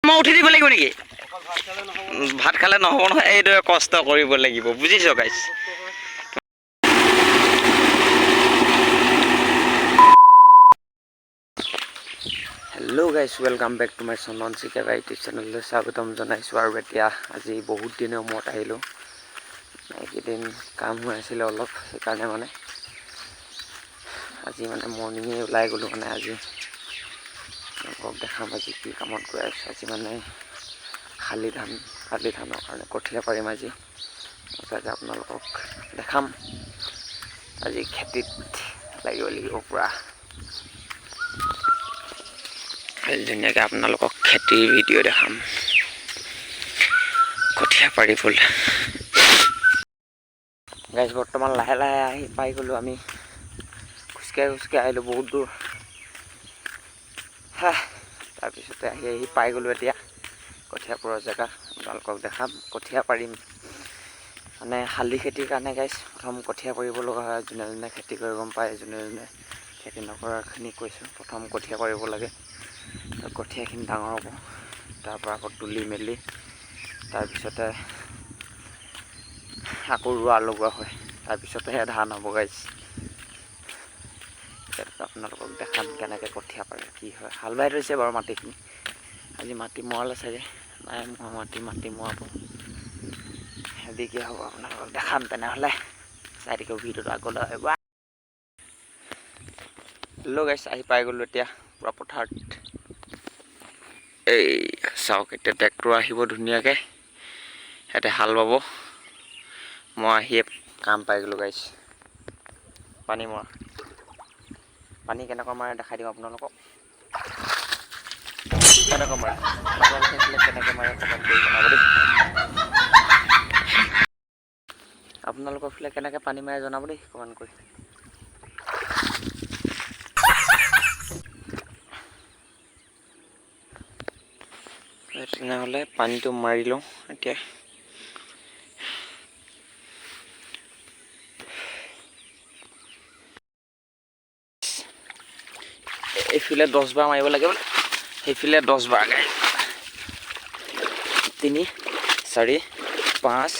মই উঠি দিব লাগিব নেকি? ভাত খালে নহ'ব নহয়, এইদৰে কষ্ট কৰিব লাগিব, বুজিছ guys. Hello' guys, welcome back to my Chandan Chikera YouTube চেনেললৈ স্বাগতম জনাইছোঁ। আৰু এতিয়া আজি বহুত দিনৰ মূৰত আহিলোঁ। এইকেইদিন কাম হৈ আছিলে অলপ, সেইকাৰণে আজি মৰ্ণিঙে ওলাই গ'লোঁ। আজি আপোনালোকক দেখাম আজি কি কামত গৈ আছোঁ। আজি শালি ধানৰ কাৰণে কঠীয়া পাৰিম। আজি আপোনালোকক দেখাম, আজি খেতিত লাগিব পুৰা। ধুনীয়াকৈ আপোনালোকক খেতিৰ ভিডিঅ' দেখাম, কঠীয়া পাৰিবলৈ। গাইজ বৰ্তমান লাহে লাহে আহি পাই গ'লোঁ। আমি খোজকাঢ়ি আহিলোঁ বহুত দূৰ। তাৰপিছতে আহি পাই গ'লোঁ এতিয়া কঠীয়া পৰা জেগা। আপোনালোকক দেখাম, কঠীয়া পাৰিম। শালি খেতিৰ কাৰণে গাইজ প্ৰথম কঠীয়া পাৰিব লগা হয়। যোনে যোনে খেতি কৰি গম পায়, যোনে যোনে খেতি নকৰাখিনি কৈছোঁ, প্ৰথম কঠীয়া পাৰিব লাগে। কঠীয়াখিনি ডাঙৰ হ'ব, তাৰপৰা আকৌ তুলি মেলি তাৰপিছতে আকৌ ৰোৱা লগোৱা হয়, তাৰপিছতেহে ধান হ'ব গাইজ। আপোনালোকক দেখাম কেনেকৈ কঠীয়া পাৰে, কি হয়। হাল বাই থৈছে বাৰু মাটিখিনি। আজি মাটি মৰালে চাগে, নাই মাটি মৰাব। হেভিকৈ হ'ব, আপোনালোকক দেখাম। তেনেহ'লে চাই থাকিব ভিডিঅ'টো আগলৈ। হেল্ল' গাইছ, আহি পাই গ'লোঁ এতিয়া পূৰা পথাৰত। এই চাওক, এতিয়া ট্ৰেক্টৰ আহিব ধুনীয়াকৈ, সিহঁতে হাল বাব। মই আহিয়ে কাম পাই গ'লোঁ গাইছ। পানী কেনেকুৱা মাৰে দেখাই দিওঁ আপোনালোকক। কেনেকৈ মাৰে কেনেকৈ মাৰে কমেণ্ট কৰি জনাব দেই। আপোনালোকৰ ফালে কেনেকৈ পানী মাৰে জনাব দেই কমেণ্ট কৰি। তেনেহ'লে পানীটো মাৰি লওঁ এতিয়া। এইফালে 10 বাৰ মাৰিব লাগে বোলে, সেইফালে 10 বাৰ গায়। 3, 4, 5,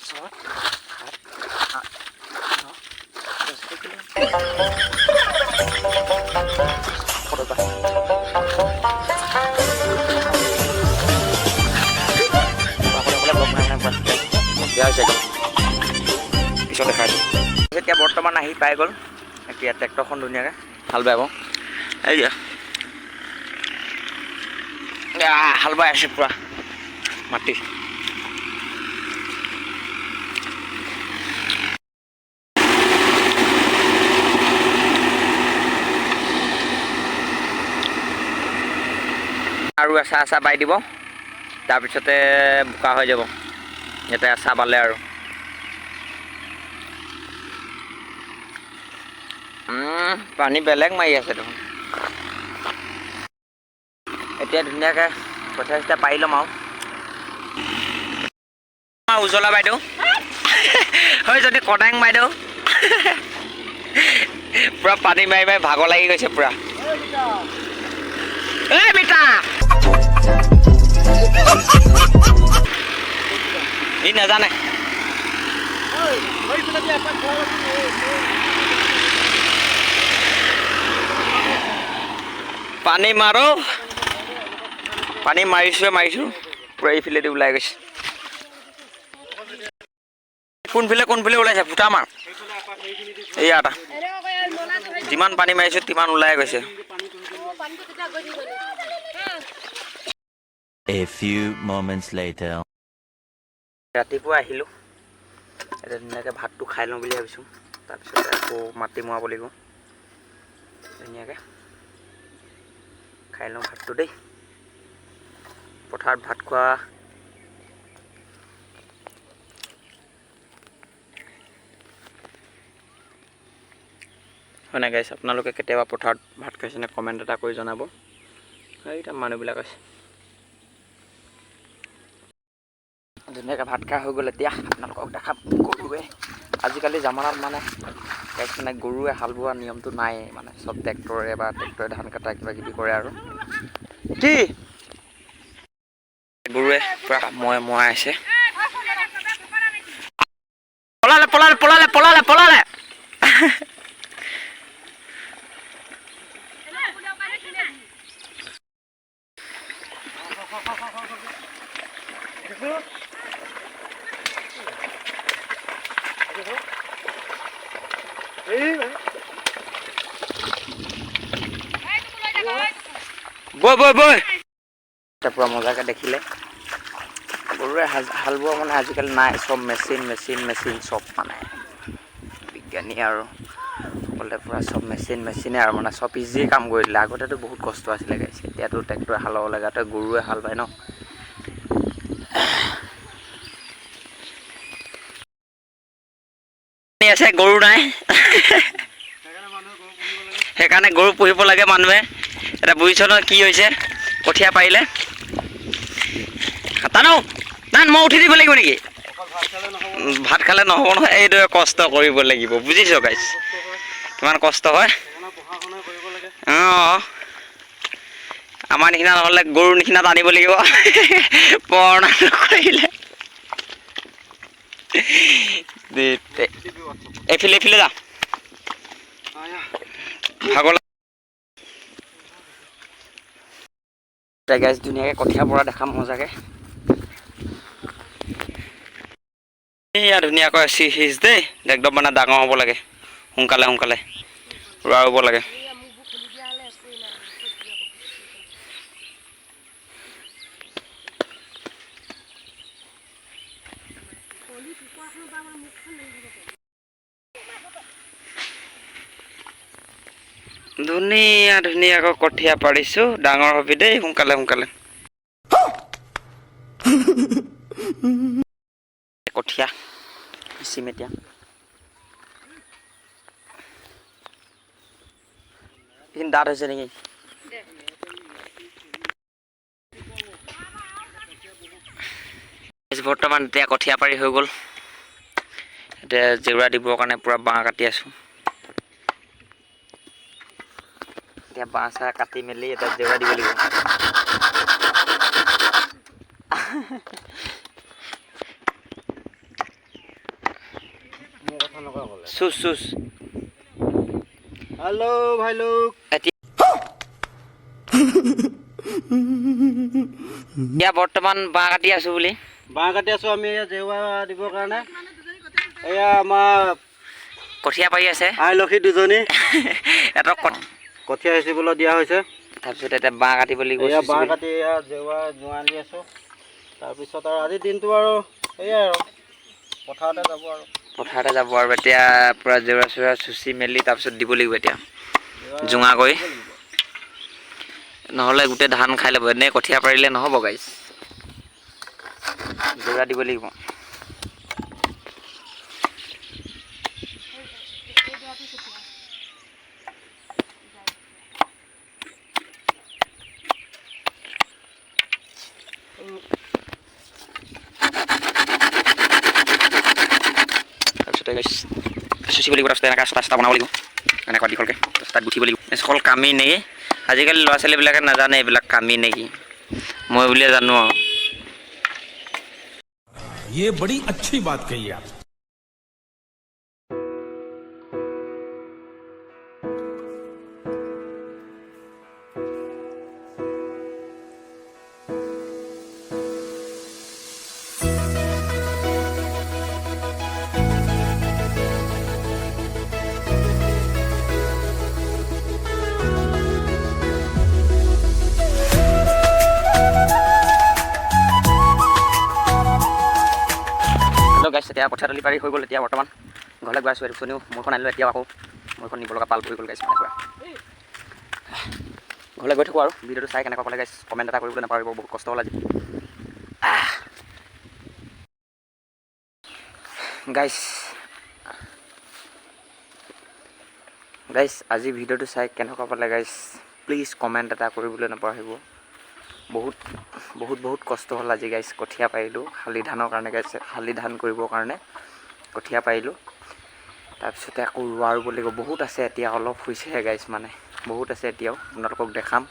6, 7, 8, 9, 10। পিছত দেখাই দিম। এতিয়া বৰ্তমান আহি পাই গ'ল। এতিয়া ট্ৰেক্টৰখন ধুনীয়াকৈ হাল বাব। হাল বাই আছে পূৰা মাটি। আৰু এচা বাই দিব, তাৰপিছতে বোকা হৈ যাব। ইয়াতে এচা বালে আৰু পানী বেলেগ মাৰি আছে দেখোন। এতিয়া ধুনীয়াকৈ কঠীয়া চঠীয়া পাৰি ল'ম আৰু। উজ্বলা বাইদেউ হয়, যদি কদাং বাইদেউ পূৰা পানী মাৰি মাৰি ভাগৰ লাগি গৈছে পূৰা। বিতা ই নাজানে। পানী মাৰো, পানী মাৰিছোঁ পূৰা এইফালেদি ওলাই গৈছে। কোনফালে ওলাইছে ফুটা মাৰ। এইয়া এটা যিমান পানী মাৰিছোঁ তিমান ওলাই গৈছে। A few moments later. ৰাতিপুৱা আহিলোঁ, এতিয়া ধুনীয়াকৈ ভাতটো খাই লওঁ বুলি ভাবিছোঁ। তাৰপিছতে আকৌ মাটি মৰাব লাগিব। ধুনীয়াকৈ খাই লওঁ ভাতটো দেই। পথাৰত ভাত খোৱা হয় নাই গাইছ? আপোনালোকে কেতিয়াবা পথাৰত ভাত খাইছেনে? কমেণ্ট এটা কৰি জনাব। এতিয়া মানুহবিলাক আছে। ধুনীয়াকৈ ভাত খাই হৈ গ'ল। এতিয়া আপোনালোকক দেখাম গৰুৱে। আজিকালি জামানাত গৰুৱে হাল বোৱা নিয়মটো নাই। চব ট্ৰেক্টৰে ধান কটা কিবা কিবি কৰে আৰু কি গৰুৱে পুৰা মই আছে পলালে বৈ পুৰা মজাকে দেখিলে গৰুৱে হাল বোৱা মানে আজিকালি নাই চব মেচিন চব মানে বিজ্ঞানী আৰু সকলোৱে পুৰা চব মেচিনে আৰু মানে চব ইজি কাম কৰি দিলে আগতেতো বহুত কষ্ট আছিলে গাইছ এতিয়াতো ট্ৰেক্টৰে হাল বাব লাগে তাতে গৰুৱে হাল বায় ন আছে গৰু নাই সেইকাৰণে গৰু পুহিব লাগে মানুহে এটা বুজিছ ন কি হৈছে কঠীয়া পাৰিলে টানো মই উঠি দিব লাগিব নেকি ভাত খালে নহ'ব নহয় এইদৰে কষ্ট কৰিব লাগিব বুজিছ গাইছ কিমান কষ্ট হয় অঁ আমাৰ নিচিনা নহ'লে গৰুৰ নিচিনা টানিব লাগিব পৰণা নকৰিলে এইফালে যা ভাগৰ গাইছ ধুনীয়াকৈ কঠীয়া পৰা দেখাম মজাকে এয়া ধুনীয়াকৈ সিজ দেই একদম মানে ডাঙৰ হ'ব লাগে সোনকালে ৰোৱা ৰুব লাগে ধুনীয়াকৈ কঠীয়া পাৰিছোঁ ডাঙৰ হবি দেই সোনকালে কঠীয়া পিচিম এতিয়া এইখিনি দাঁত হৈছে নেকি বৰ্তমান এতিয়া কঠীয়া পাৰি হৈ গ'ল এতিয়া জেউৰা দিবৰ কাৰণে পুৰা বাঁহ কাটি আছোঁ এতিয়া বাঁহ চাহ কাটি মেলি এটা জেউৰা দিব লাগিব চুচ হেল্ল' ভাই লোক এতিয়া বৰ্তমান বাঁহ কাটি আছোঁ আমি জেউৰা দিবৰ কাৰণে এয়া আমাৰ কঠীয়া পাৰি আছে আই লক্ষী দুজনী এটা কঠীয়া সিঁচিবলৈ দিয়া হৈছে তাৰপিছত এতিয়া বাঁহ কাটিব লাগিব বাঁহ কাটি জেউৰা জোঁৱাই দি আছোঁ তাৰপিছত আৰু আজিৰ দিনটো আৰু সেয়াই আৰু পথাৰতে যাব আৰু এতিয়া পূৰা জেউৰা চেউৰা চুচি মেলি তাৰপিছত দিব লাগিব এতিয়া জোঙা কৰি নহ'লে গোটেই ধান খাই ল'ব এনেই কঠীয়া পাৰিলে নহ'ব গাইছ জেউৰা দিব লাগিব চুচিব লাগিব তাৰপিছত এনেকৈ ৰাস্তা বনাব লাগিব এনেকুৱা দীঘলকৈ ৰাস্তাত গুঠিব লাগিব অকল কামেই নেকি আজিকালি ল'ৰা ছোৱালীবিলাকে নাজানে এইবিলাক কামেই নেকি মই বুলিয়ে জানো আৰু ये बड़ी अच्छी बात कही आप গাইছ এতিয়া কঠীয়াতলি পাৰি হৈ গ'ল এতিয়া বৰ্তমান ঘৰলৈ গৈ আছোঁ এইটো চনিও মোৰখন আনিলোঁ এতিয়াও আকৌ মোৰখন নিব লগা পাল পৰি গ'ল গাইছ মানে পুৰা ঘৰলৈ গৈ থাকোঁ আৰু ভিডিঅ'টো চাই কেনেকুৱা পালে গাইছ কমেণ্ট এটা কৰিবলৈ নাপাহৰিব বহুত কষ্ট হ'ল আজি গাইছ আজি ভিডিঅ'টো চাই কেনেকুৱা পালে গাইছ প্লিজ কমেণ্ট এটা কৰিবলৈ নাপাহৰিব বহুত কষ্ট হ'ল আজি গাইছ কঠীয়া পাৰিলোঁ শালি ধানৰ কাৰণে গাইছ শালি ধান কৰিবৰ কাৰণে কঠীয়া পাৰিলোঁ তাৰপিছতে আকৌ ৰোৱা ৰুব লাগিব বহুত আছে এতিয়া অলপ হৈছেহে গাইছ মানে বহুত আছে এতিয়াও আপোনালোকক দেখাম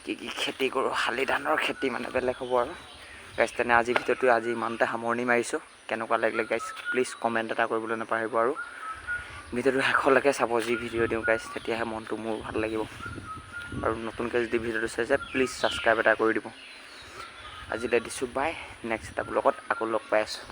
কি খেতি কৰোঁ, শালি ধানৰ খেতি মানে বেলেগ হ'ব আৰু গাইজ। তেনে আজি ভিডিঅ'টো আজি ইমানতে সামৰণি মাৰিছোঁ। কেনেকুৱা লাগিলে গাইজ প্লিজ কমেণ্ট এটা কৰিবলৈ নাপাহৰিব আৰু ভিডিঅ'টো শেষলৈকে চাব। যি ভিডিঅ' দিওঁ গাইজ তেতিয়াহে মনটো মোৰ ভাল লাগিব। আৰু নতুনকৈ যদি ভিডিঅ'টো চাইছে প্লিজ ছাবস্ক্ৰাইব এটা কৰি দিব। আজিলৈ দিছোঁ বাই, নেক্সট এটা ব্লগত আকৌ লগ পাই আছোঁ।